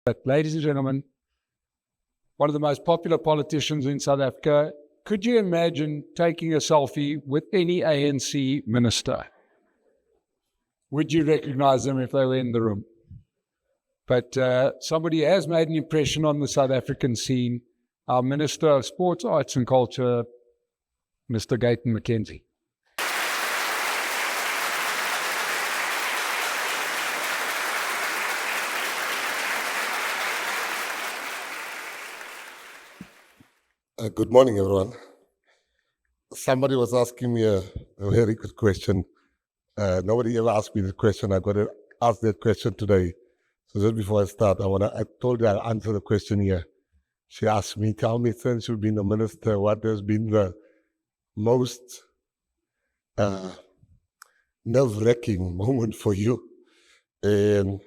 But ladies and gentlemen, one of the most popular politicians in South Africa. Could you imagine taking a selfie with any ANC minister? Would you recognize them if they were in the room? But somebody has made an impression on the South African scene, our Minister of Sports, Arts and Culture, Mr. Gayton Mackenzie. Good morning, everyone. Somebody was asking me a very good question. Nobody ever asked me the question. I got to ask that question today. So just before I start, I told her I'll answer the question here. She asked me, tell me, since you've been a minister, what has been the most nerve-wracking moment for you? And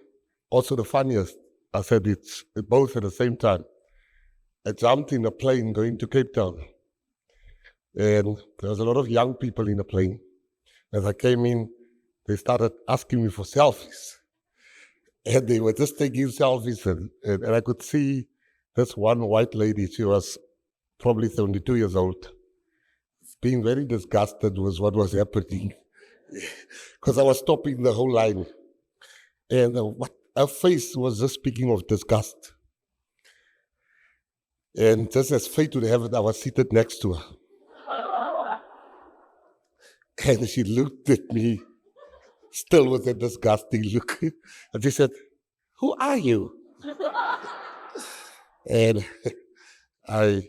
also the funniest. I said it's both at the same time. I jumped in a plane going to Cape Town, and there was a lot of young people in the plane. As I came in, they started asking me for selfies, and they were just taking selfies, and I could see this one white lady. She was probably 72 years old, being very disgusted with what was happening, because I was stopping the whole line, and her face was just speaking of disgust. And just as fate would have it, I was seated next to her. And she looked at me, still with a disgusting look. And she said, "Who are you?" And I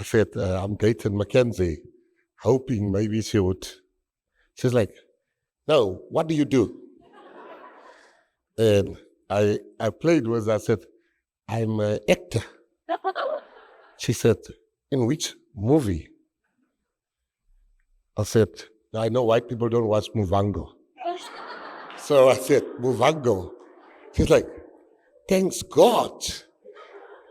said, "I'm Gayton Mackenzie," hoping maybe she would. She's like, "No, what do you do?" And I played with her. I said, "I'm an actor." She said, "In which movie?" I said, "I know white people don't watch Muvango." So I said, "Muvango." She's like, "Thanks God."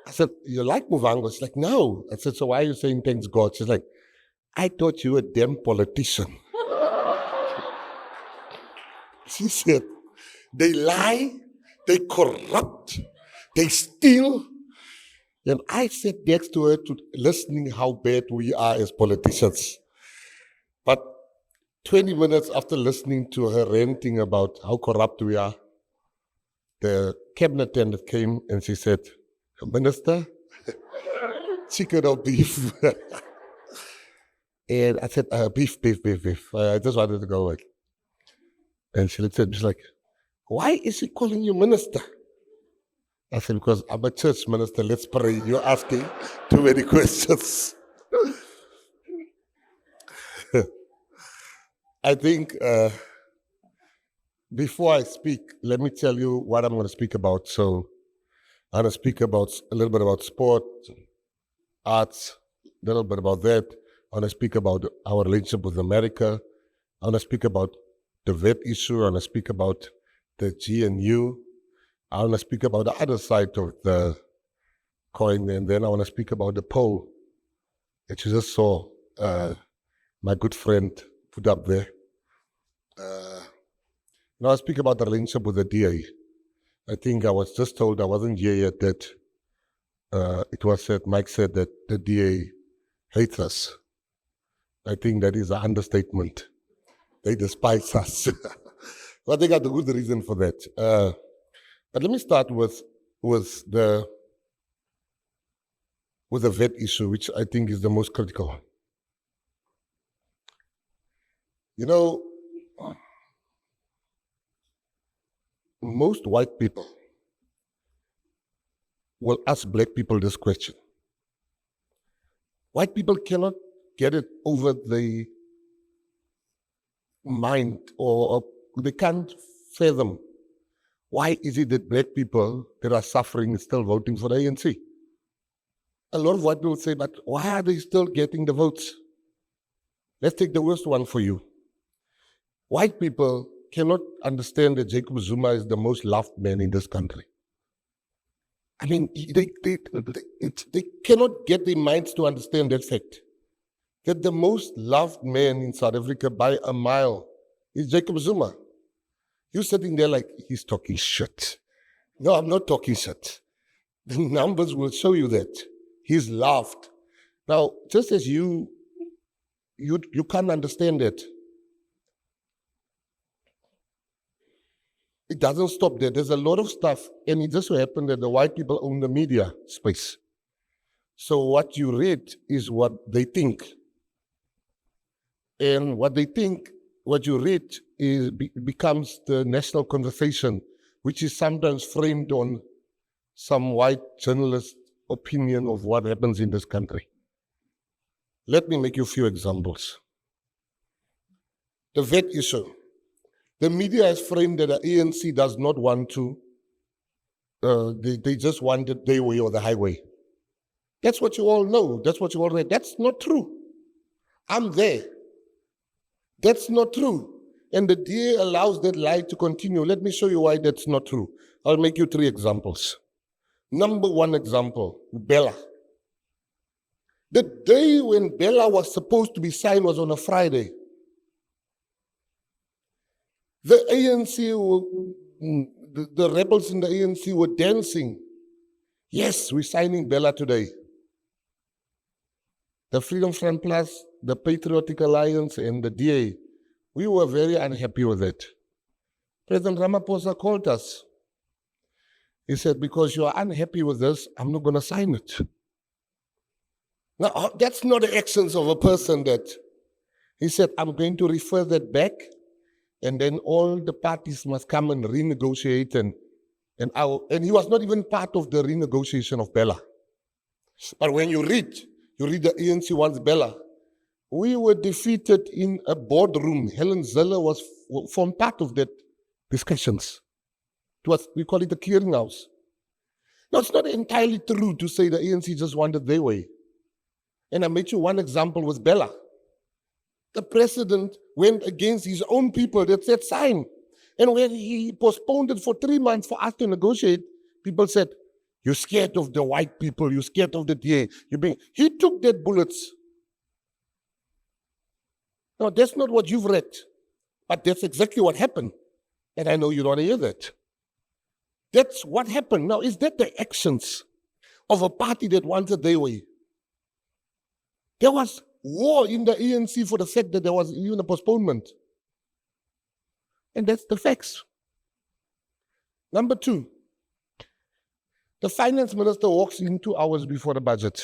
I said, "You like Muvango?" She's like, "No." I said, "So why are you saying thanks God?" She's like, "I thought you were a damn politician." She said, "They lie, they corrupt, they steal." And I sat next to her listening how bad we are as politicians. But 20 minutes after listening to her ranting about how corrupt we are, the cabinet attendant came and she said, "Minister, chicken or beef?" And I said, beef. I just wanted to go away. And she looked at me, she's like, "Why is he calling you minister?" I said, "Because I'm a church minister, let's pray. You're asking too many questions." I think before I speak, let me tell you what I'm going to speak about. So I'm going to speak about a little bit about sport, arts, a little bit about that. I want to speak about our relationship with America. I want to speak about the vet issue. I want to speak about the GNU. I want to speak about the other side of the coin, and then I want to speak about the poll that you just saw my good friend put up there. Now I speak about the relationship with the DA. I think I was just told, I wasn't here yet, that it was said, Mike said that the DA hates us. I think that is an understatement. They despise us. But they got a good reason for that. But let me start with the vet issue, which I think is the most critical. You know, most white people will ask black people this question. White people cannot get it over the mind, or they can't fathom. Why is it that black people that are suffering is still voting for the ANC? A lot of white people say, but why are they still getting the votes? Let's take the worst one for you. White people cannot understand that Jacob Zuma is the most loved man in this country. I mean, they cannot get their minds to understand that fact. That the most loved man in South Africa by a mile is Jacob Zuma. You're sitting there like, he's talking shit. No, I'm not talking shit. The numbers will show you that. He's laughed. Now, just as you can't understand it, it doesn't stop there. There's a lot of stuff, and it just so happened that the white people own the media space. So what you read is what they think. And what they think, what you read, becomes the national conversation, which is sometimes framed on some white journalist opinion of what happens in this country. Let me make you a few examples. The vet issue. The media has framed that the ANC does not want to, they just want it their way or the highway. That's what you all know. That's what you all read. That's not true. I'm there. That's not true. And the DA allows that lie to continue. Let me show you why that's not true. I'll make you 3 examples. Number 1 example, Bella. The day when Bella was supposed to be signed was on a Friday. The ANC, the rebels in the ANC were dancing. Yes, we're signing Bella today. The Freedom Front Plus, the Patriotic Alliance, and the DA, we were very unhappy with it. President Ramaphosa called us. He said, because you are unhappy with this, I'm not going to sign it. Now, that's not the actions of a person that, he said, I'm going to refer that back, and then all the parties must come and renegotiate, and he was not even part of the renegotiation of Bella. But when you read the ANC wants Bella. We were defeated in a boardroom. Helen Zeller formed part of that discussions. We call it the clearinghouse. Now, it's not entirely true to say the ANC just wanted their way. And I made you one example with Bella. The president went against his own people that said sign. And when he postponed it for 3 months for us to negotiate, people said, you're scared of the white people, you're scared of the DA. He took that bullets. No, that's not what you've read. But that's exactly what happened. And I know you don't want to hear that. That's what happened. Now, is that the actions of a party that wanted their way? There was war in the ANC for the fact that there was even a postponement. And that's the facts. Number 2. The finance minister walks in 2 hours before the budget.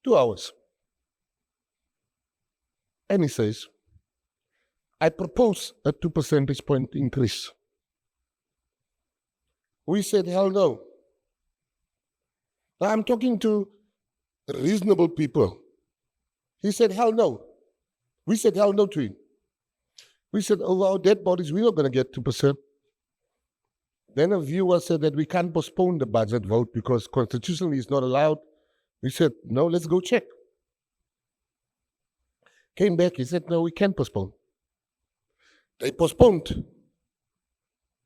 2 hours. And he says, I propose a 2 percentage point increase. We said, hell no. Now I'm talking to reasonable people. He said, hell no. We said, hell no to him. We said, over our dead bodies, we're not going to get 2%. Then a viewer said that we can't postpone the budget vote because constitutionally it's not allowed. We said, no, let's go check. Came back, he said, no, we can't postpone. They postponed.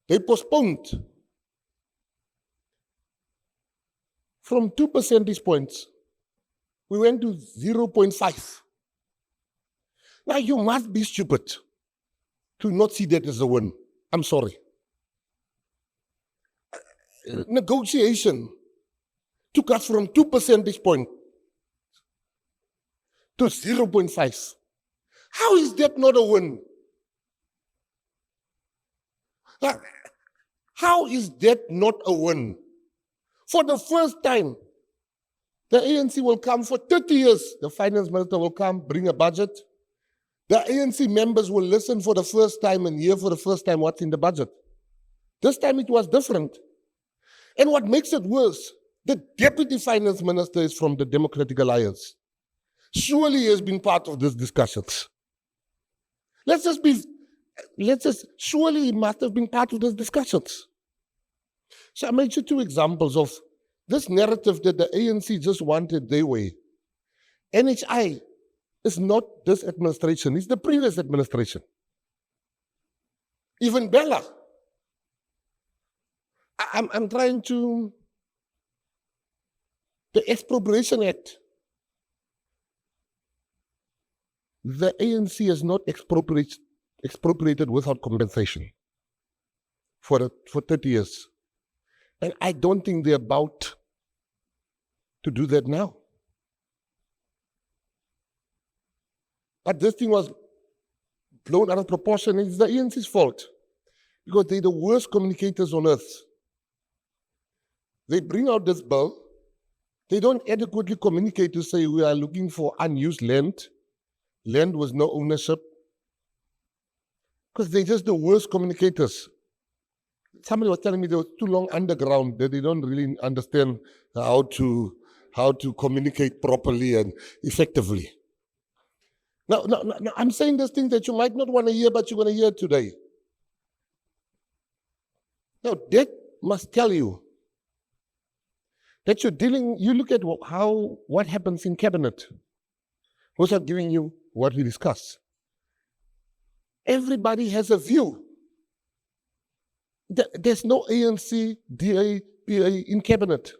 They postponed. From 2 percentage points, we went to 0.5. Now you must be stupid to not see that as a win. I'm sorry. Negotiation took us from 2 percentage points to 0.5. How is that not a win? How is that not a win? For the first time, the ANC will come for 30 years. The finance minister will come, bring a budget. The ANC members will listen for the first time and hear for the first time what's in the budget. This time it was different. And what makes it worse, the deputy finance minister is from the Democratic Alliance. Surely he has been part of these discussions. Surely he must have been part of these discussions. So I made you 2 examples of this narrative that the ANC just wanted their way. NHI is not this administration, it's the previous administration. Even Bella. I'm trying to, the Expropriation Act. The ANC is not expropriated without compensation for 30 years. And I don't think they're about to do that now. But this thing was blown out of proportion. It's the ANC's fault because they're the worst communicators on earth. They bring out this bill. They don't adequately communicate to say we are looking for unused land, land with no ownership, because they're just the worst communicators. Somebody was telling me they were too long underground, that they don't really understand how to communicate properly and effectively. Now, I'm saying these things that you might not want to hear, but you're going to hear today. Now, that must tell you that you look at what happens in cabinet. Who's not giving you what we discuss? Everybody has a view. There's no ANC, DA, PA in cabinet.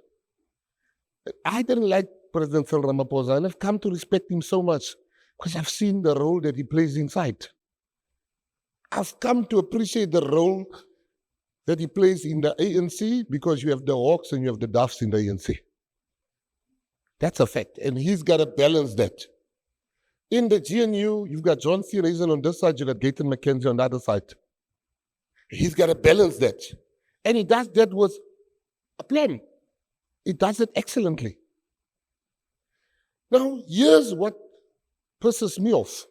I didn't like President Cyril Ramaphosa, and I've come to respect him so much because I've seen the role that he plays inside. I've come to appreciate the role that he plays in the ANC because you have the hawks and you have the doves in the ANC. That's a fact, and he's got to balance that. In the GNU, you've got John C. Raison on this side, you've got Gayton, Mackenzie on the other side. He's got to balance that. And he does that with a plan. He does it excellently. Now, here's what pisses me off.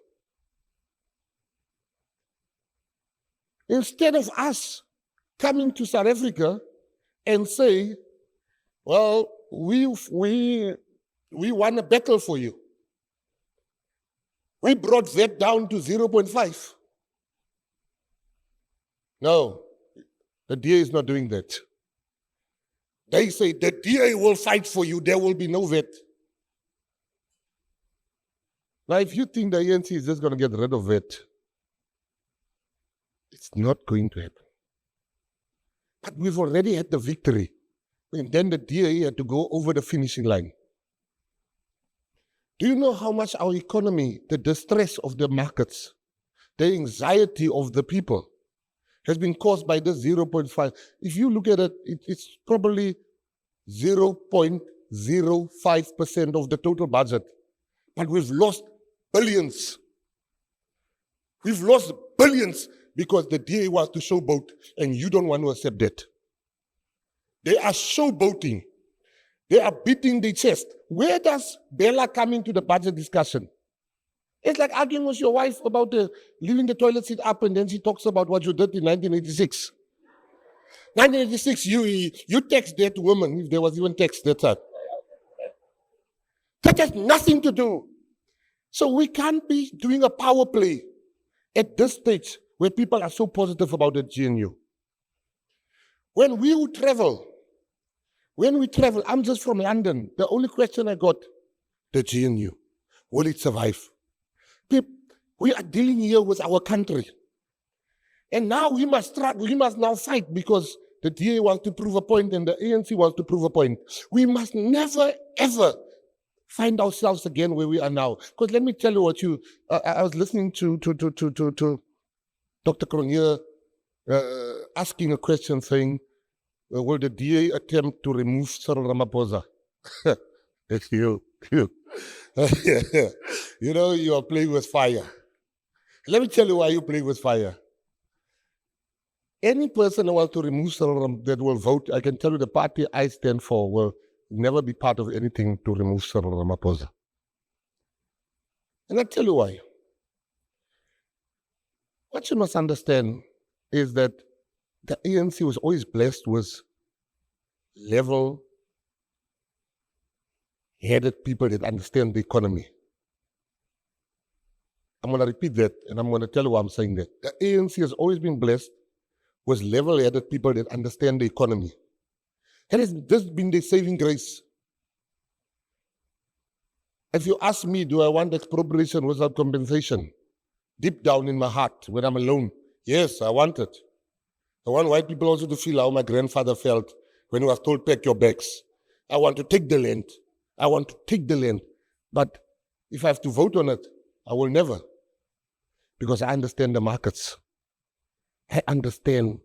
Instead of us coming to South Africa and say, well, we won a battle for you. We brought that down to 0.5. No, the DA is not doing that. They say the DA will fight for you, there will be no VAT. Now, if you think the ANC is just going to get rid of VAT, it's not going to happen. But we've already had the victory. And then the DA had to go over the finishing line. Do you know how much our economy, the distress of the markets, the anxiety of the people has been caused by this 0.5? If you look at it, it's probably 0.05% of the total budget. But we've lost billions. We've lost billions because the DA wants to showboat and you don't want to accept that. They are showboating. They are beating the chest. Where does Bella come into the budget discussion? It's like arguing with your wife about leaving the toilet seat up and then she talks about what you did in 1986. 1986, you text that woman, if there was even text that time. That has nothing to do. So we can't be doing a power play at this stage where people are so positive about the GNU. When we travel, I'm just from London. The only question I got, the GNU, will it survive? We are dealing here with our country. And now we must now fight because the DA wants to prove a point and the ANC wants to prove a point. We must never, ever find ourselves again where we are now. Because let me tell you what I was listening to Dr. Cronje asking a question saying, will the DA attempt to remove Cyril Ramaphosa? It's you. You know, you are playing with fire. Let me tell you why you play with fire. Any person who wants to remove Cyril that will vote, I can tell you the party I stand for will never be part of anything to remove Cyril Ramaphosa. And I'll tell you why. What you must understand is that the ANC was always blessed with level-headed people that understand the economy. I'm going to repeat that, and I'm going to tell you why I'm saying that. The ANC has always been blessed with level-headed people that understand the economy. That has just been the saving grace. If you ask me, do I want expropriation without compensation? Deep down in my heart, when I'm alone, yes, I want it. I want white people also to feel how my grandfather felt when he was told, pack your bags. I want to take the land. I want to take the land. But if I have to vote on it, I will never. Because I understand the markets. I understand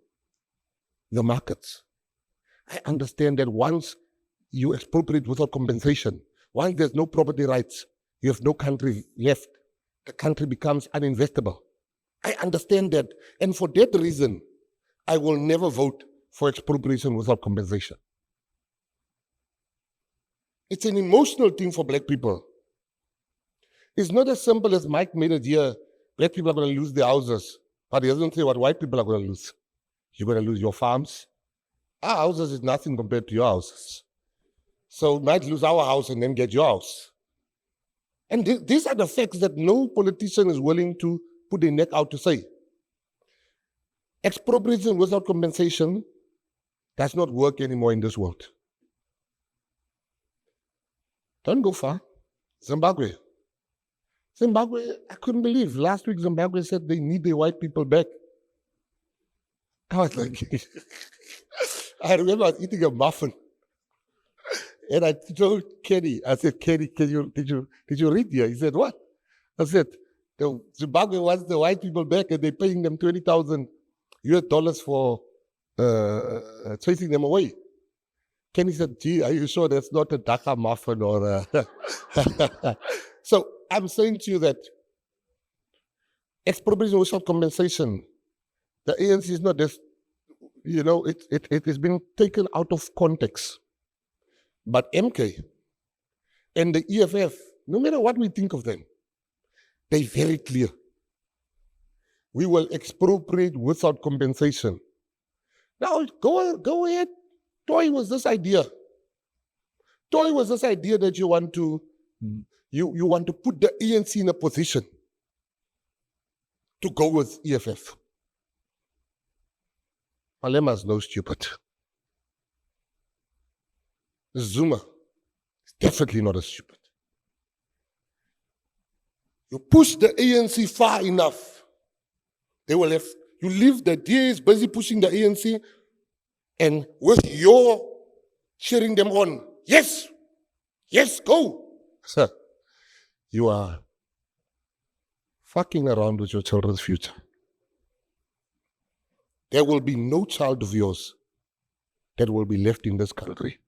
the markets. I understand that once you expropriate without compensation, once there's no property rights, you have no country left. The country becomes uninvestable. I understand that. And for that reason, I will never vote for expropriation without compensation. It's an emotional thing for black people. It's not as simple as Mike made it here. Black people are going to lose their houses. But he doesn't say what white people are going to lose. You're going to lose your farms. Our houses is nothing compared to your houses. So we might lose our house and then get your house. And these are the facts that no politician is willing to put their neck out to say. Expropriation without compensation does not work anymore in this world. Don't go far. Zimbabwe. I couldn't believe. Last week, Zimbabwe said they need their white people back. I was like, I remember I was eating a muffin. And I told Kenny, I said, Kenny, did you read here? He said, what? I said, the Zimbabwe wants the white people back and they're paying them $20,000 for chasing them away. Kenny said, gee, are you sure that's not a Dhaka muffin or a... So I'm saying to you that expropriation without compensation, the ANC is not just, it has been taken out of context. But MK and the EFF, no matter what we think of them, they're very clear. We will expropriate without compensation. Now, go ahead. Toy was this idea. Toy was this idea that you want to put the ANC in a position to go with EFF. Malema's no stupid. Zuma is definitely not a stupid. You push the ANC far enough, they will have, you leave the DAs busy pushing the ANC, and with your cheering them on, yes, go. Sir, you are fucking around with your children's future. There will be no child of yours that will be left in this country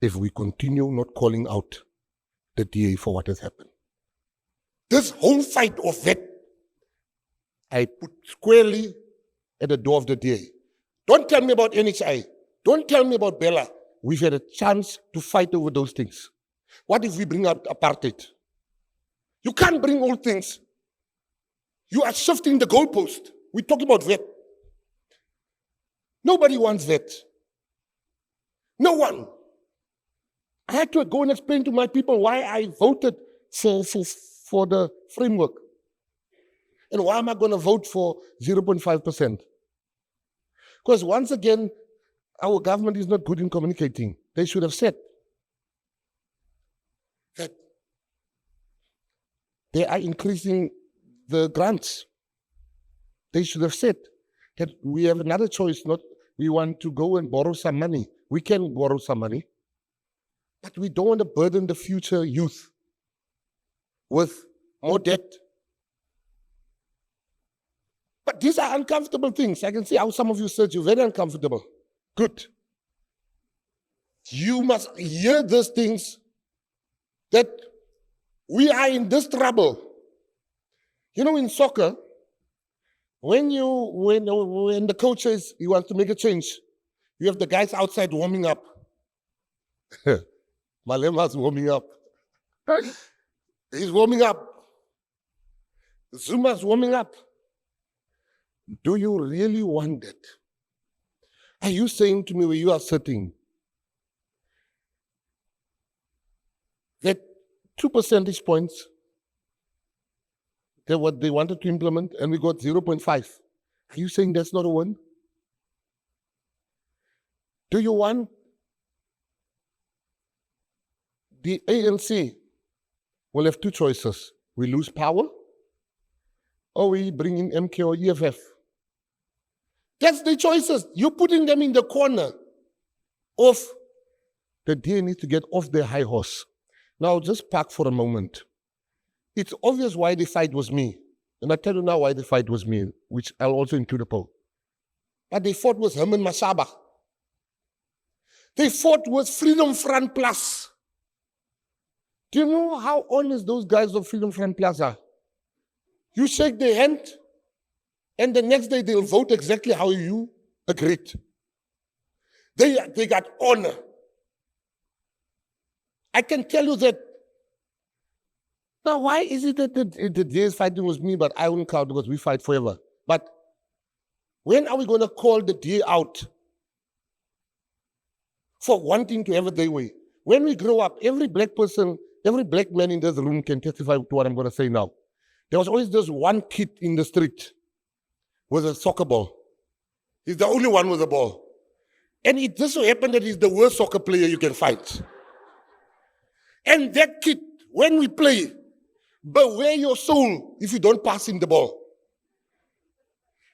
if we continue not calling out the DA for what has happened. This whole fight of that, I put squarely at the door of the DA. Don't tell me about NHI. Don't tell me about Bella. We've had a chance to fight over those things. What if we bring up apartheid? You can't bring all things. You are shifting the goalpost. We're talking about that. Nobody wants that. No one. I had to go and explain to my people why I voted for the framework. And why am I going to vote for 0.5%? Because once again, our government is not good in communicating. They should have said that they are increasing the grants. They should have said that we have another choice, not we want to go and borrow some money. We can borrow some money, but we don't want to burden the future youth with more debt. But these are uncomfortable things. I can see how some of you said you're very uncomfortable. Good. You must hear these things, that we are in this trouble. You know, in soccer, when the coach says he wants to make a change, you have the guys outside warming up. Malema's warming up. He's warming up. Zuma's warming up. Do you really want that? Are you saying to me where you are sitting that 2 percentage points, that what they wanted to implement, and we got 0.5? Are you saying that's not a win? Do you want the ANC will have two choices? We lose power, or we bring in MK or EFF. That's the choices. You're putting them in the corner of the DA needs to get off their high horse. Now, just park for a moment. It's obvious why the fight was me. And I tell you now why the fight was me, which I'll also include a poll. But they fought with Herman Mashaba. They fought with Freedom Front Plus. Do you know how honest those guys of Freedom Front Plus are? You shake their hand, and the next day they'll vote exactly how you agreed. They got honor. I can tell you that. Now, why is it that the DA is fighting with me, but I won't count because we fight forever? But when are we going to call the DA out for wanting to have it their way? When we grow up, every black person, every black man in this room can testify to what I'm going to say now. There was always this one kid in the street with a soccer ball. He's the only one with a ball. And it just so happened that he's the worst soccer player you can find. And that kid, when we play, beware your soul if you don't pass him the ball.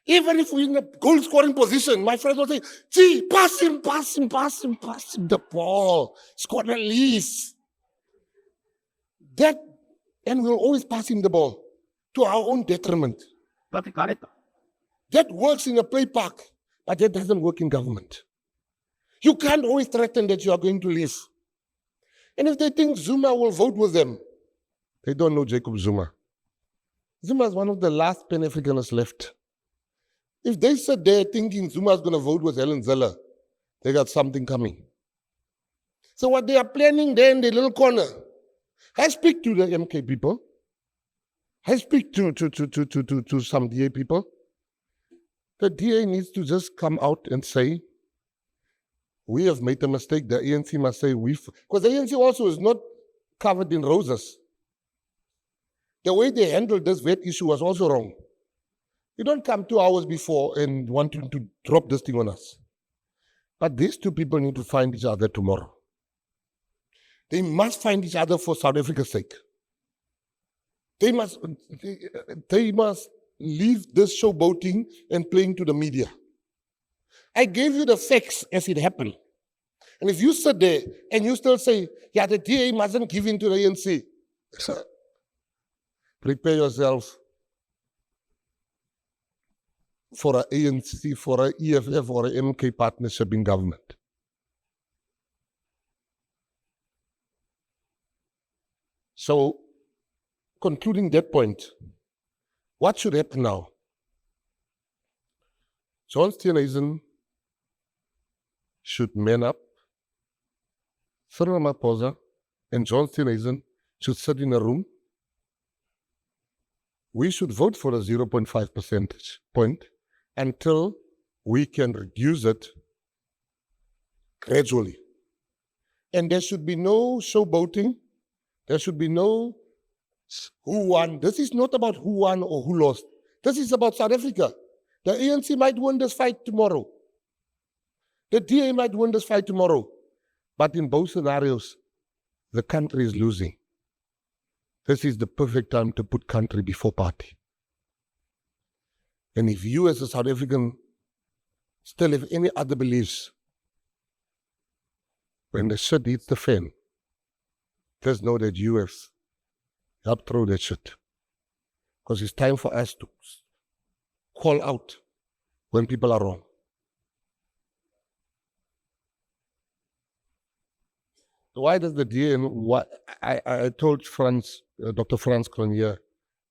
Even if we're in a goal scoring position, my friends will say, gee, pass him the ball. Score at least. That, and we'll always pass him the ball to our own detriment. That works in a play park, but that doesn't work in government. You can't always threaten that you are going to leave. And if they think Zuma will vote with them, they don't know Jacob Zuma. Zuma is one of the last Pan-Africanists left. If they sit there thinking Zuma is going to vote with Helen Zeller, they got something coming. So what they are planning there in the little corner, I speak to the MK people. I speak to some DA people. The DA needs to just come out and say, we have made a mistake. The ANC must say because the ANC also is not covered in roses. The way they handled this vet issue was also wrong. You don't come 2 hours before and want to drop this thing on us. But these two people need to find each other tomorrow. They must find each other for South Africa's sake. They must leave this showboating and playing to the media. I gave you the facts as it happened. And if you sit there and you still say, yeah, the DA mustn't give in to the ANC, prepare yourself for an ANC, for an EFF or an MK partnership in government. So, concluding that point, what should happen now? John Steenhuisen should man up. CYRIL Ramaphosa and John Steenhuisen should sit in a room. We should vote for a 0.5 percentage point until we can reduce it gradually. And there should be no showboating. There should be no who won. This is not about who won or who lost. This is about South Africa. The ANC might win this fight tomorrow. The DA might win this fight tomorrow. But in both scenarios, the country is losing. This is the perfect time to put country before party. And if you as a South African still have any other beliefs, when the shit hits the fan, just know that you have helped throw that shit. Because it's time for us to call out when people are wrong. Why does the DA, I told Dr. Franz Cronje,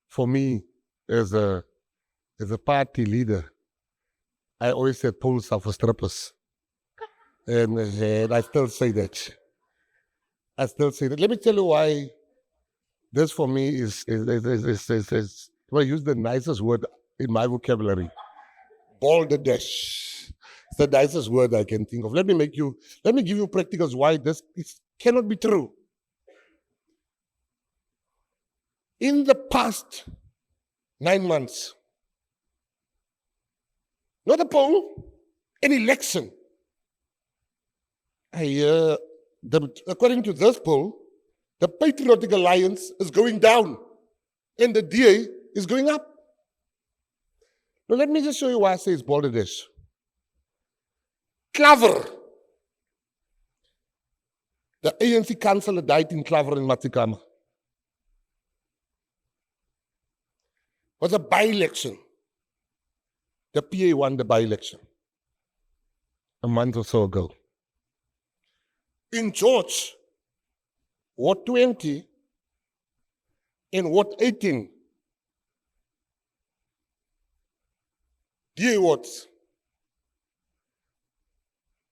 for me, as a party leader, I always said polls are for strippers. And I still say that. Let me tell you why this for me is well, I use the nicest word in my vocabulary. Balderdash. It's the nicest word I can think of. Let me give you practicals why this cannot be true. In the past 9 months, not a poll, an election. According to this poll, the Patriotic Alliance is going down and the DA is going up. Now let me just show you why I say it's balderdash. Clover. The ANC councillor died in Clover in Matikama. It was a by-election. The PA won the by-election a month or so ago. In George, Ward 20 and Ward 18, DA wards,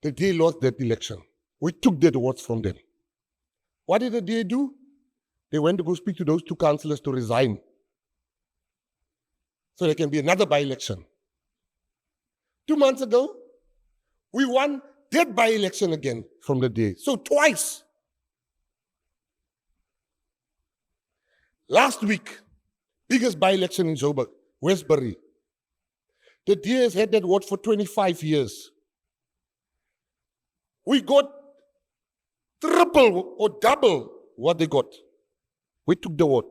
the DA lost that election. We took that wards from them. What did the DA do? They went to go speak to those two councillors to resign, so there can be another by-election. 2 months ago, we won that by-election again from the DA. So twice. Last week, biggest by-election in Joburg, Westbury. The DA has had that ward for 25 years. We got triple or double what they got. We took the ward.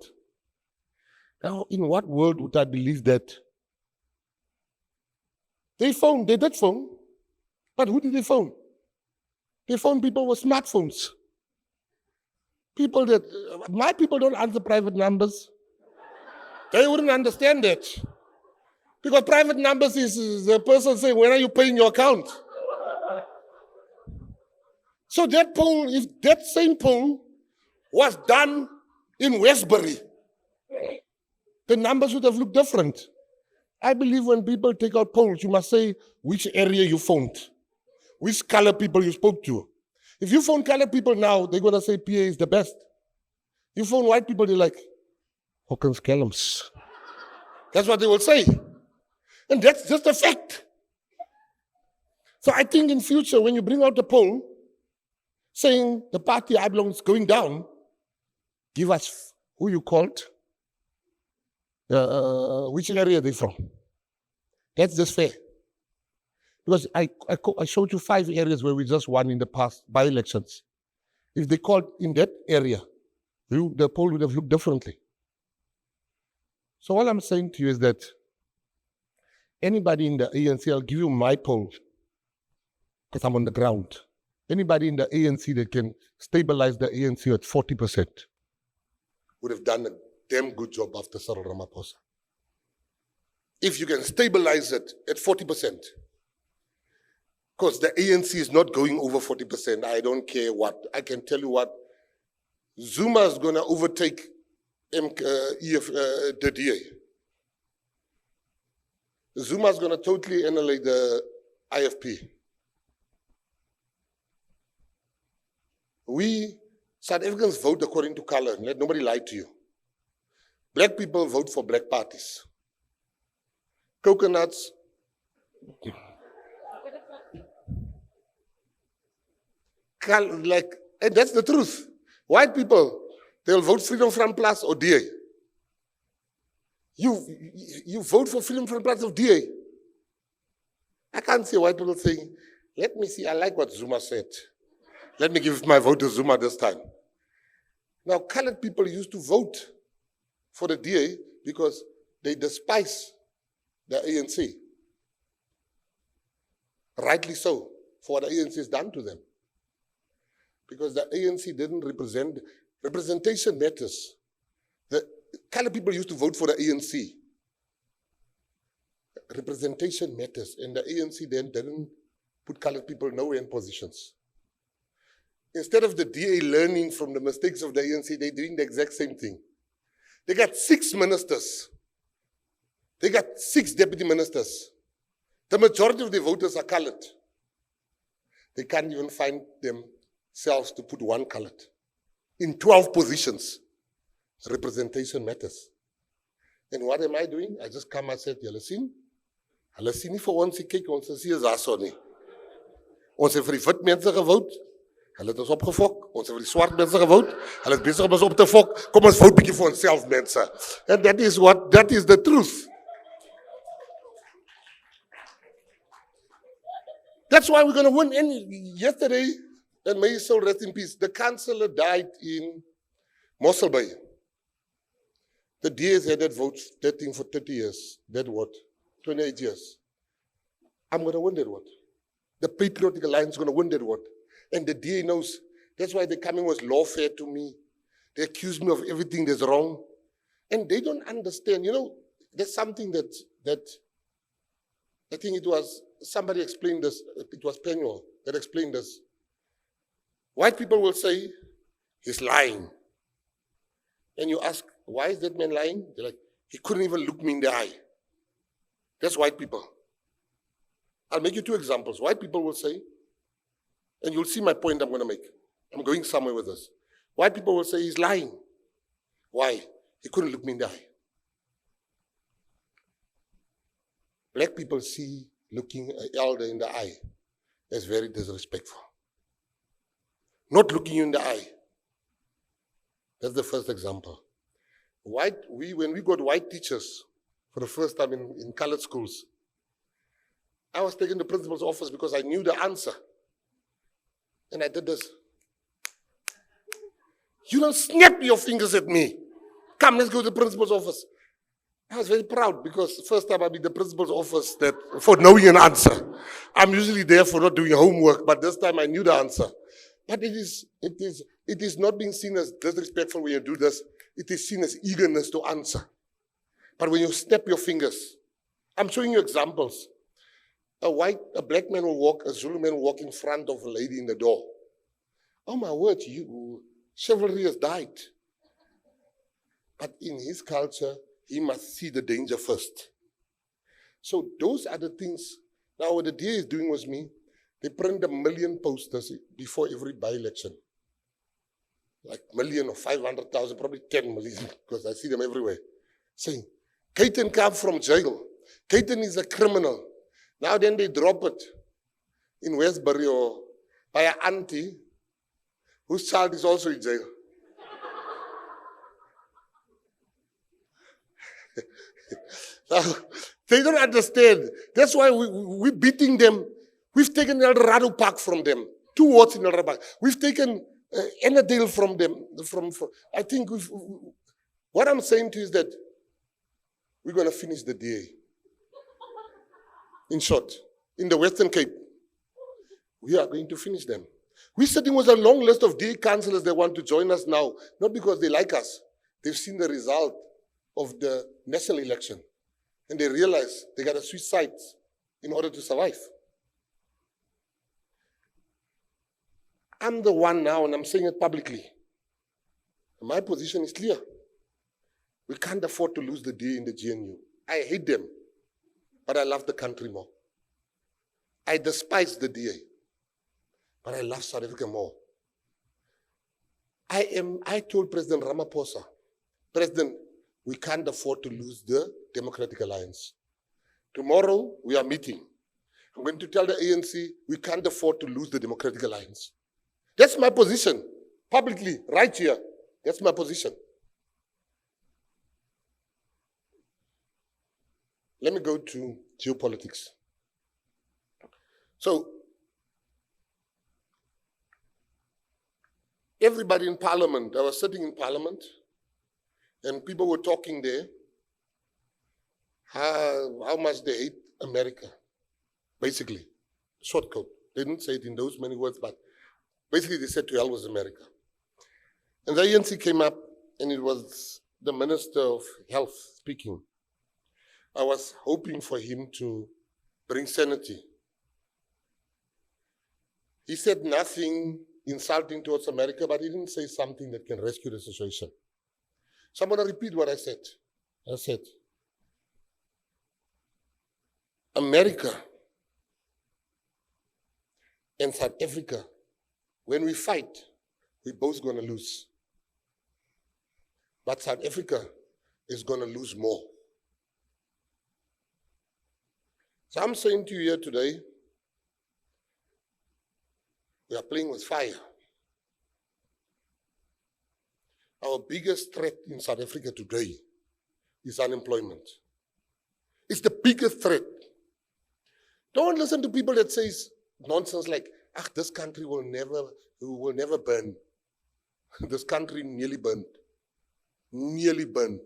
Now, in what world would I believe that? They did phone. But who did they phone? They phoned people with smartphones. My people don't answer private numbers. They wouldn't understand that. Because private numbers is the person saying, when are you paying your account? So that poll, if that same poll was done in Westbury, the numbers would have looked different. I believe when people take out polls, you must say which area you phoned, which color people you spoke to. If you phone colored people now, they're going to say PA is the best. You phone white people, they're like, Hawkins Callums. That's what they will say. And that's just a fact. So I think in future, when you bring out the poll saying the party I belong is going down, give us who you called, which area they're from. That's just fair. Because I showed you 5 areas where we just won in the past by-elections. If they called in that area, the poll would have looked differently. So all I'm saying to you is that anybody in the ANC, I'll give you my poll, because I'm on the ground. Anybody in the ANC that can stabilize the ANC at 40% would have done a damn good job after CYRIL Ramaphosa. If you can stabilize it at 40%, because the ANC is not going over 40%, I don't care what. I can tell you what, Zuma is going to overtake the DA. Zuma is going to totally annihilate the IFP. We, South Africans, vote according to color. Let nobody lie to you. Black people vote for black parties. Coconuts. And that's the truth. White people, they'll vote Freedom Front Plus or DA. You vote for Freedom Front Plus or DA. I can't see white people saying, let me see, I like what Zuma said. Let me give my vote to Zuma this time. Now, colored people used to vote for the DA because they despise the ANC. Rightly so, for what the ANC has done to them. Because the ANC didn't represent, representation matters. The colored people used to vote for the ANC. Representation matters, and the ANC then didn't put colored people nowhere in positions. Instead of the DA learning from the mistakes of the ANC, they're doing the exact same thing. They got 6 ministers. They got 6 deputy ministers. The majority of the voters are colored. They can't even find themselves to put one colored. In 12 positions, representation matters. And what am I doing? I just come and said, julle sien nie vir ons, kyk, ons is hier daarso nie. Ons het vir die wit mense gewout. Hulle het ons opgefok. Ons het vir die swart mense gewout. Hulle is besig om ons op te fok. Kom ons vote bietjie vir onsself, mense. And that is the truth. That's why we're going to win. And yesterday, and may his soul rest in peace, the councillor died in Mossel Bay. The DA's had that vote that thing for 30 years. That what? 28 years. I'm going to win that what? The Patriotic Alliance is going to win that what? And the DA knows. That's why they're coming with lawfare to me. They accuse me of everything that's wrong. And they don't understand. You know, there's something that I think it was, somebody explained this, it was Penuel that explained this. White people will say, he's lying. And you ask, why is that man lying? They're like, he couldn't even look me in the eye. That's white people. I'll make you 2 examples. White people will say, and you'll see my point I'm going to make. I'm going somewhere with this. White people will say, he's lying. Why? He couldn't look me in the eye. Black people see looking an elder in the eye as very disrespectful. Not looking you in the eye. That's the first example. When we got white teachers for the first time in colored schools, I was taking the principal's office because I knew the answer. And I did this. You don't snap your fingers at me. Come, let's go to the principal's office. I was very proud because the first time I'm in the principal's office for knowing an answer. I'm usually there for not doing homework, but this time I knew the answer. But it is not being seen as disrespectful when you do this. It is seen as eagerness to answer. But when you snap your fingers, I'm showing you examples. A black man will walk, a Zulu man will walk in front of a lady in the door. Oh my word, chivalry has died. But in his culture, he must see the danger first. So those are the things. Now what the DA is doing with me, they print 1 million posters before every by-election. Like 1 million or 500,000, probably 10 million, because I see them everywhere. Saying, Gayton came from jail. Gayton is a criminal. Now then they drop it in Westbury or by an auntie whose child is also in jail. Now, they don't understand. That's why we're beating them. We've taken El Dorado Park from them. 2 wards in El Dorado Park. We've taken Ennerdale from them. I think what I'm saying to you is that we're going to finish the DA. In short, in the Western Cape, we are going to finish them. We're sitting with a long list of DA councillors that want to join us now, not because they like us. They've seen the result of the national election. And they realize they got to switch sides in order to survive. I'm the one now, and I'm saying it publicly. My position is clear. We can't afford to lose the DA in the GNU. I hate them, but I love the country more. I despise the DA, but I love South Africa more. I told President Ramaphosa, President, we can't afford to lose the Democratic Alliance. Tomorrow, we are meeting. I'm going to tell the ANC, we can't afford to lose the Democratic Alliance. That's my position, publicly, right here. That's my position. Let me go to geopolitics. So, everybody in Parliament, I was sitting in Parliament, and people were talking there, how much they hate America, basically. Short quote. They didn't say it in those many words, but basically they said to hell with America. And the ANC came up, and it was the Minister of Health speaking. I was hoping for him to bring sanity. He said nothing insulting towards America, but he didn't say something that can rescue the situation. So I'm going to repeat what I said. I said, America and South Africa, when we fight, we're both going to lose. But South Africa is going to lose more. So I'm saying to you here today, we are playing with fire. Our biggest threat in South Africa today is unemployment. It's the biggest threat. Don't listen to people that say nonsense like, this country will never burn. This country nearly burned. Nearly burned.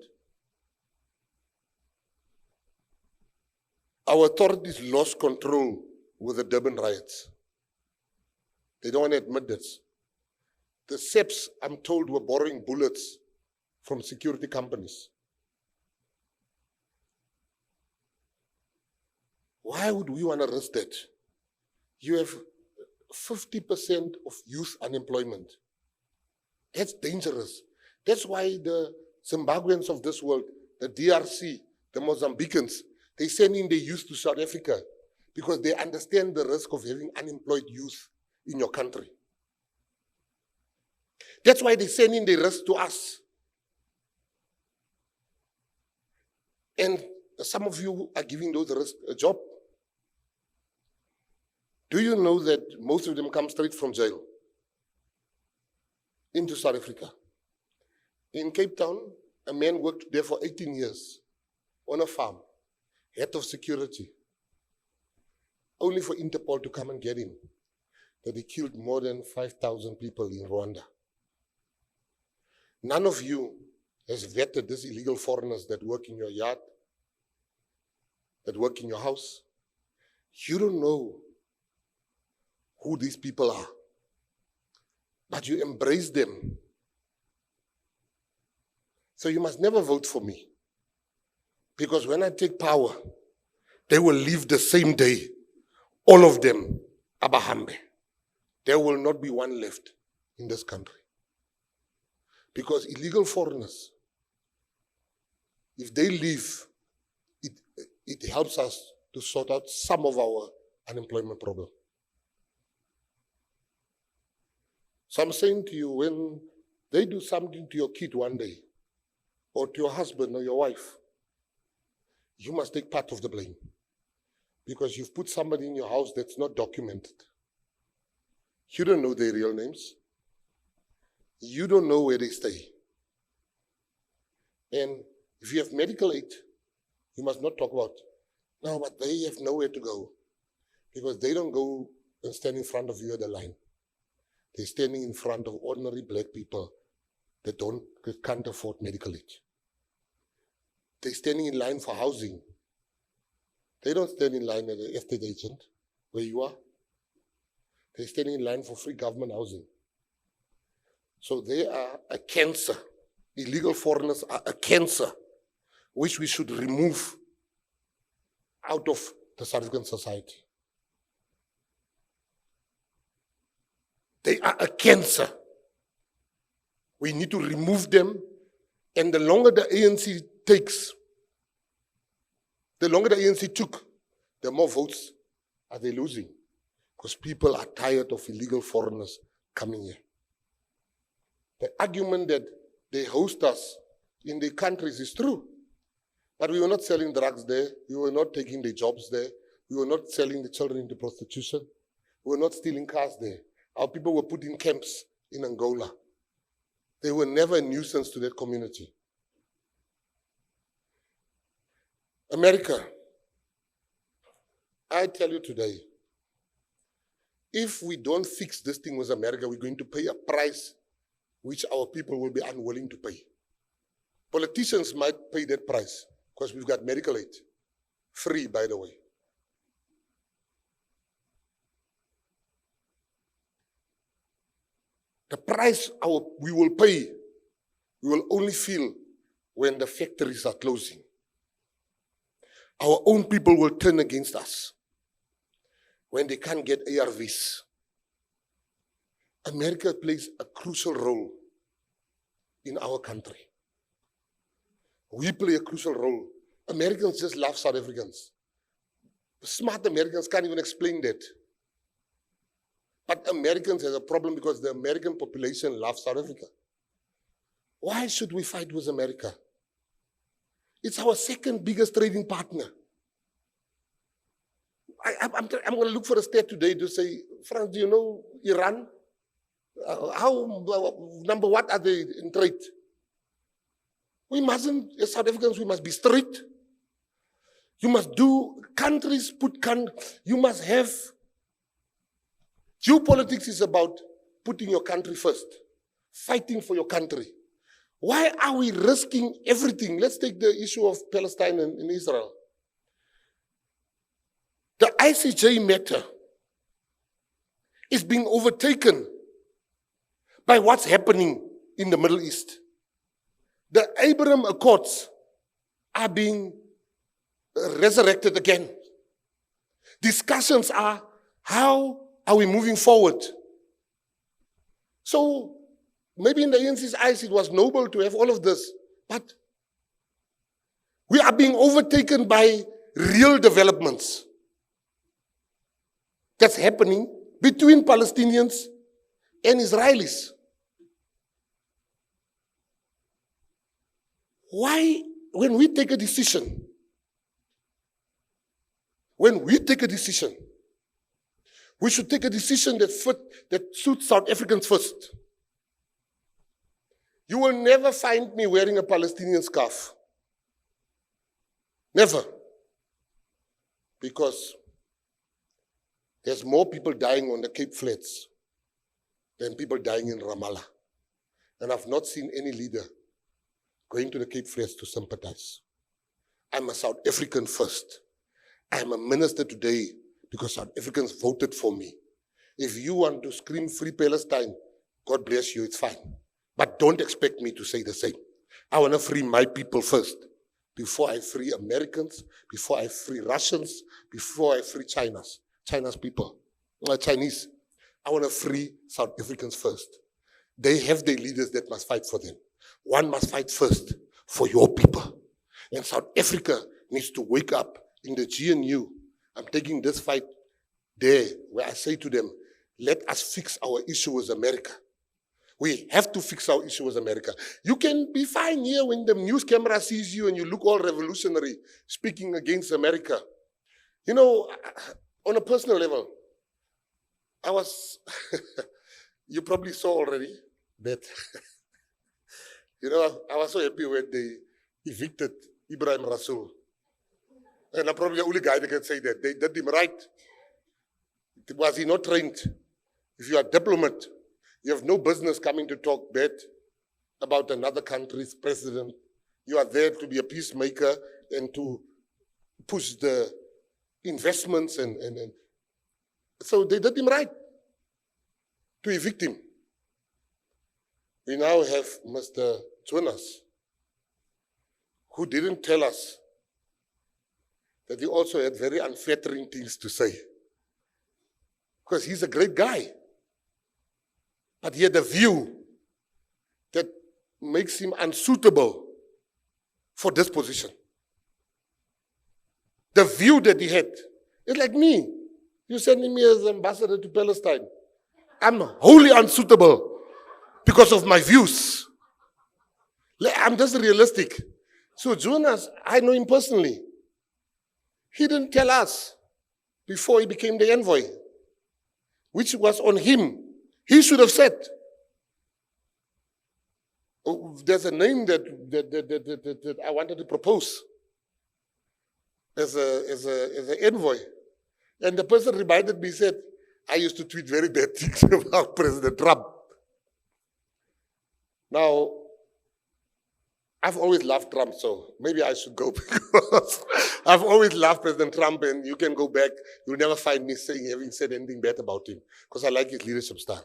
Our authorities lost control with the Durban riots. They don't want to admit this. The SEPs, I'm told, were borrowing bullets from security companies. Why would we want to risk that? You have 50% of youth unemployment. That's dangerous. That's why the Zimbabweans of this world, the DRC, the Mozambicans, they send in their youth to South Africa because they understand the risk of having unemployed youth in your country. That's why they send in the risk to us. And some of you are giving those risks a job. Do you know that most of them come straight from jail into South Africa? In Cape Town, a man worked there for 18 years on a farm, head of security, only for Interpol to come and get him, that he killed more than 5,000 people in Rwanda. None of you has vetted these illegal foreigners that work in your yard, that work in your house. You don't know who these people are, but you embrace them. So you must never vote for me, because when I take power, they will leave the same day, all of them, Abahambe. There will not be one left in this country. Because illegal foreigners, if they leave, it helps us to sort out some of our unemployment problem. So I'm saying to you, when they do something to your kid one day, or to your husband or your wife, you must take part of the blame. Because you've put somebody in your house that's not documented. You don't know their real names. You don't know where they stay. And if you have medical aid, you must not talk about, no, but they have nowhere to go. Because they don't go and stand in front of you at the line. They're standing in front of ordinary black people that can't afford medical aid. They're standing in line for housing. They don't stand in line at an estate agent, where you are. They're standing in line for free government housing. So they are a cancer. Illegal foreigners are a cancer, which we should remove out of the South African society. They are a cancer. We need to remove them, and the longer the ANC takes, the longer the ANC took, the more votes are they losing, because people are tired of illegal foreigners coming here. The argument that they host us in their countries is true, but we were not selling drugs there, we were not taking the jobs there, we were not selling the children into prostitution, we were not stealing cars there. Our people were put in camps in Angola. They were never a nuisance to that community. America, I tell you today, if we don't fix this thing with America, we're going to pay a price which our people will be unwilling to pay. Politicians might pay that price because we've got medical aid. Free, by the way. The price we will pay, we will only feel when the factories are closing. Our own people will turn against us when they can't get ARVs. America plays a crucial role in our country. We play a crucial role. Americans just love South Africans. Smart Americans can't even explain that. But Americans have a problem because the American population loves South Africa. Why should we fight with America? It's our second biggest trading partner. I'm going to look for a stat today to say, France, do you know Iran? Number what are they in trade? We mustn't, as South Africans, we must be strict. You must do, you must have, geopolitics is about putting your country first, fighting for your country. Why are we risking everything? Let's take the issue of Palestine and Israel. The ICJ matter is being overtaken by what's happening in the Middle East. The Abraham Accords are being resurrected again. Discussions are how are we moving forward? So maybe in the ANC's eyes it was noble to have all of this, but we are being overtaken by real developments that's happening between Palestinians and Israelis. Why, when we take a decision, we should take a decision that suits South Africans first. You will never find me wearing a Palestinian scarf. Never. Because there's more people dying on the Cape Flats than people dying in Ramallah. And I've not seen any leader going to the Cape Flats to sympathize. I'm a South African first. I'm a minister today because South Africans voted for me. If you want to scream free Palestine, God bless you, it's fine. But don't expect me to say the same. I want to free my people first, before I free Americans, before I free Russians, before I free Chinese people, Chinese. I want to free South Africans first. They have their leaders that must fight for them. One must fight first for your people. And South Africa needs to wake up. In the GNU, I'm taking this fight there, where I say to them, let us fix our issue with America. We have to fix our issue with America. You can be fine here when the news camera sees you and you look all revolutionary, speaking against America. You know, on a personal level, I was, you probably saw already that, you know, I was so happy when they evicted Ibrahim Rasool. And I'm probably the only guy that can say that. They did him right. Was he not trained? If you are a diplomat, you have no business coming to talk bad about another country's president. You are there to be a peacemaker and to push the investments and so they did him right to evict him. We now have Mr. Jonas, who didn't tell us that he also had very unflattering things to say. Because he's a great guy. But he had a view that makes him unsuitable for this position. The view that he had is like me. You're sending me as ambassador to Palestine. I'm wholly unsuitable because of my views. I'm just realistic. So Jonas, I know him personally. He didn't tell us before he became the envoy, which was on him. He should have said. Oh, there's a name that I wanted to propose as an envoy. And the person reminded me, said, I used to tweet very bad things about President Trump. Now, I've always loved Trump, so maybe I should go because I've always loved President Trump, and you can go back. You'll never find me having said anything bad about him because I like his leadership style.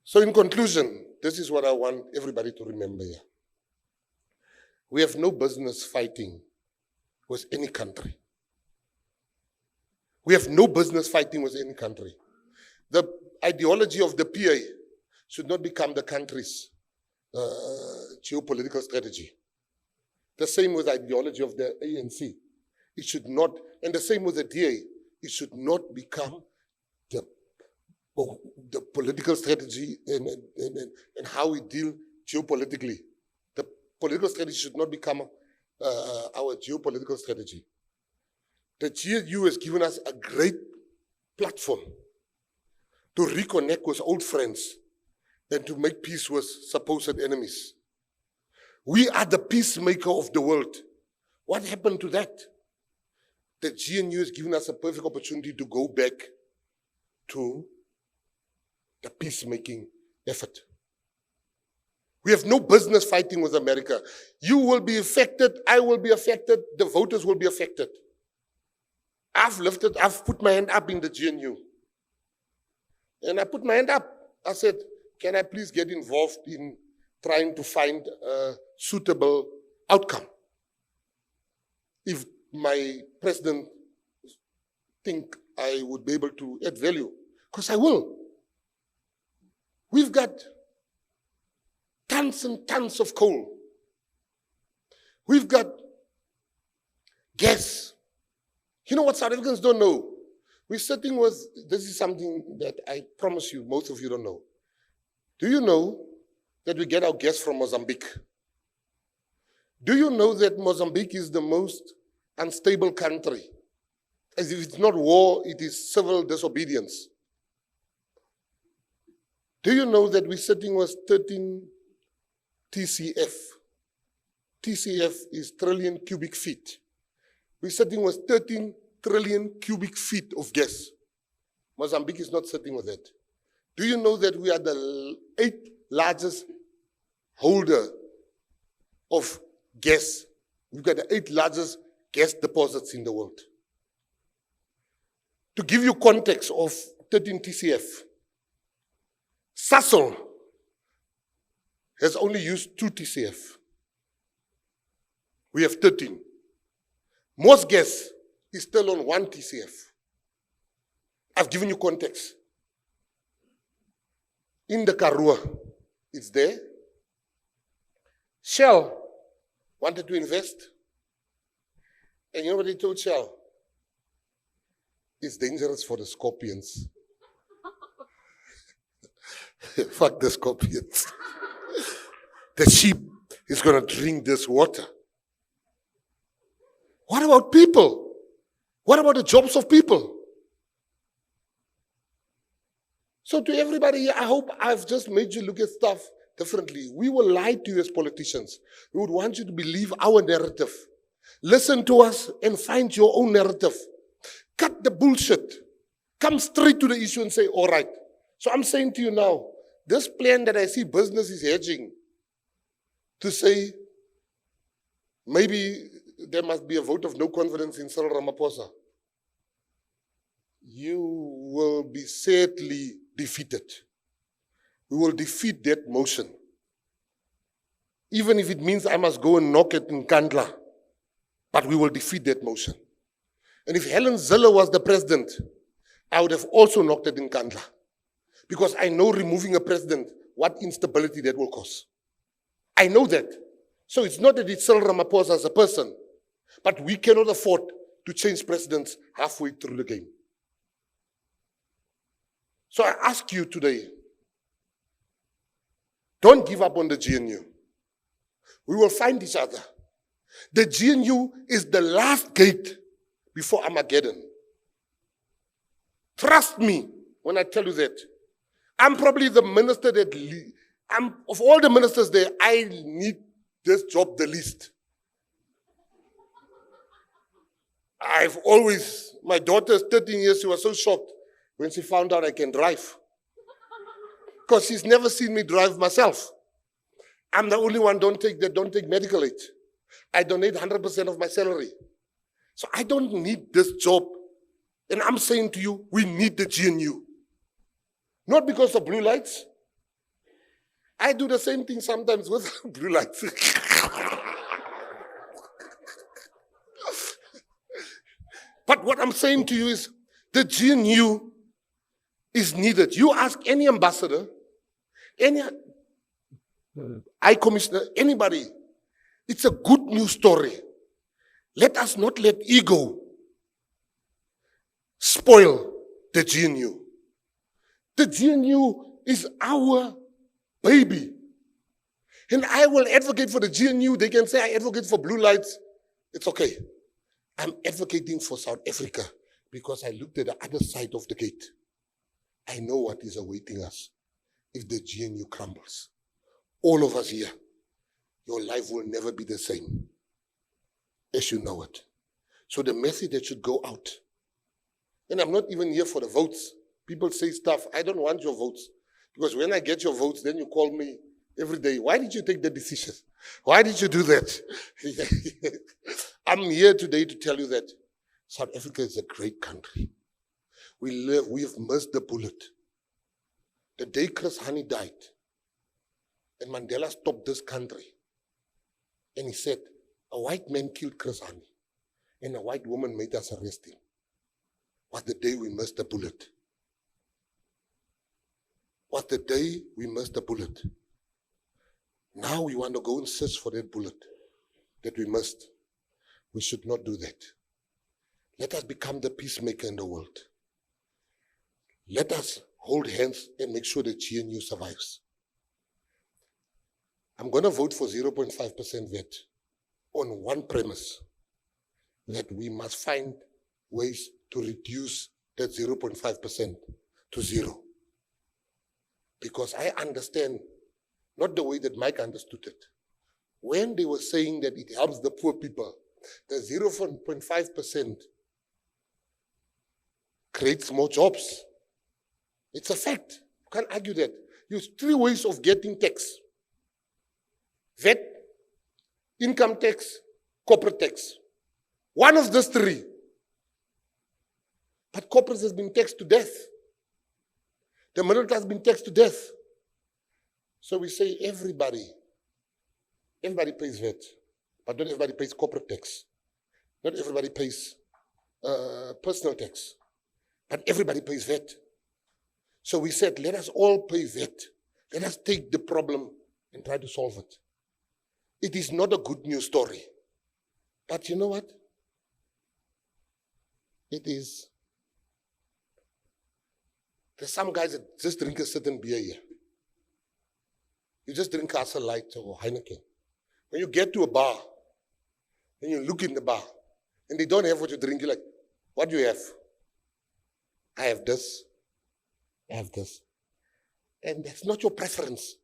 So in conclusion, this is what I want everybody to remember here. We have no business fighting with any country. We have no business fighting with any country. The ideology of the PA should not become the country's geopolitical strategy. The same with the ideology of the ANC. It should not, and the same with the DA, it should not become the political strategy and how we deal geopolitically. The political strategy should not become our geopolitical strategy. The GNU has given us a great platform to reconnect with old friends and to make peace with supposed enemies. We are the peacemaker of the world. What happened to that? The GNU has given us a perfect opportunity to go back to the peacemaking effort. We have no business fighting with America. You will be affected, I will be affected, the voters will be affected. I've put my hand up in the GNU. And I put my hand up. I said, can I please get involved in trying to find a suitable outcome? If my president think I would be able to add value, because I will. We've got tons and tons of coal. We've got gas. You know what South Africans don't know? We're sitting with, this is something that I promise you, most of you don't know. Do you know that we get our gas from Mozambique? Do you know that Mozambique is the most unstable country? As if it's not war, it is civil disobedience. Do you know that we're sitting with 13 TCF? TCF is trillion cubic feet. We're sitting with 13 trillion cubic feet of gas. Mozambique is not sitting with that. Do you know that we are the 8th largest holder of gas? We've got the 8th largest gas deposits in the world. To give you context of 13 TCF, Sasol has only used 2 TCF. We have 13. Most gas is still on 1 TCF. I've given you context. In the Karoo, it's there. Shell wanted to invest. And you know what they told Shell? It's dangerous for the scorpions. Fuck the scorpions. The sheep is going to drink this water. What about people? What about the jobs of people? So to everybody, I hope I've just made you look at stuff differently. We will lie to you as politicians. We would want you to believe our narrative. Listen to us and find your own narrative. Cut the bullshit. Come straight to the issue and say, all right. So I'm saying to you now, this plan that I see business is hedging to say maybe there must be a vote of no confidence in CYRIL Ramaphosa. You will be sadly defeated. We will defeat that motion. Even if it means I must go and knock it in Nkandla, but we will defeat that motion. And if Helen Zille was the president, I would have also knocked it in Nkandla. Because I know removing a president, what instability that will cause. I know that. So it's not that it's CYRIL Ramaphosa as a person, but we cannot afford to change presidents halfway through the game. So I ask you today, don't give up on the GNU. We will find each other. The GNU is the last gate before Armageddon. Trust me when I tell you that. I'm probably the minister that, of all the ministers there, I need this job the least. I've always, my daughter's 13 years, she was so shocked when she found out I can drive. Because she's never seen me drive myself. I'm the only one don't take medical aid. I donate 100% of my salary. So I don't need this job. And I'm saying to you, we need the GNU. Not because of blue lights. I do the same thing sometimes with blue lights. But what I'm saying to you is, the GNU is needed. You ask any ambassador, any high commissioner, anybody, it's a good news story. Let us not let ego spoil the GNU. The GNU is our baby. And I will advocate for the GNU. They can say I advocate for blue lights. It's okay. I'm advocating for South Africa because I looked at the other side of the gate. I know what is awaiting us if the GNU crumbles. All of us here, your life will never be the same as you know it. So the message that should go out, and I'm not even here for the votes. People say stuff, I don't want your votes. Because when I get your votes, then you call me every day. Why did you take that decision? Why did you do that? I'm here today to tell you that South Africa is a great country. We have missed the bullet. The day Chris Hani died, and Mandela stopped this country, and he said, a white man killed Chris Hani, and a white woman made us arrest him. was the day we missed the bullet. Was the day we missed the bullet. Now we want to go and search for that bullet that we missed. We should not do that. Let us become the peacemaker in the world. Let us hold hands and make sure that GNU survives. I'm going to vote for 0.5% VAT on one premise, that we must find ways to reduce that 0.5% to zero. Because I understand, not the way that Mike understood it. When they were saying that it helps the poor people, the 0.5% creates more jobs. It's a fact. You can't argue that. Use 3 ways of getting tax. VAT, income tax, corporate tax. One of those 3. But corporates has been taxed to death. The middle class has been taxed to death. So we say everybody pays VAT, but not everybody pays corporate tax. Not everybody pays personal tax, but everybody pays VAT. So we said, let us all pay VAT. Let us take the problem and try to solve it. It is not a good news story. But you know what? It is. There's some guys that just drink a certain beer here. You just drink Castle Light or Heineken. When you get to a bar, and you look in the bar, and they don't have what you drink, you're like, what do you have? I have this. I have this. And that's not your preference.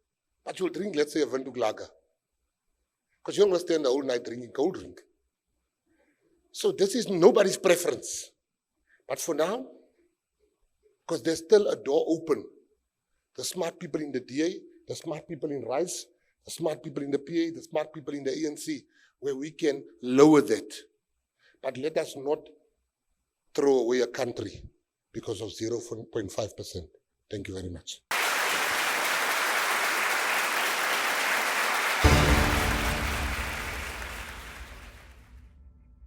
But you'll drink, let's say, a Windhoek lager. Because you don't want to stand the whole night drinking cold drink. So this is nobody's preference. But for now, because there's still a door open. The smart people in the DA, the smart people in RISE, the smart people in the PA, the smart people in the ANC, where we can lower that. But let us not throw away a country because of 0.5%. Thank you very much.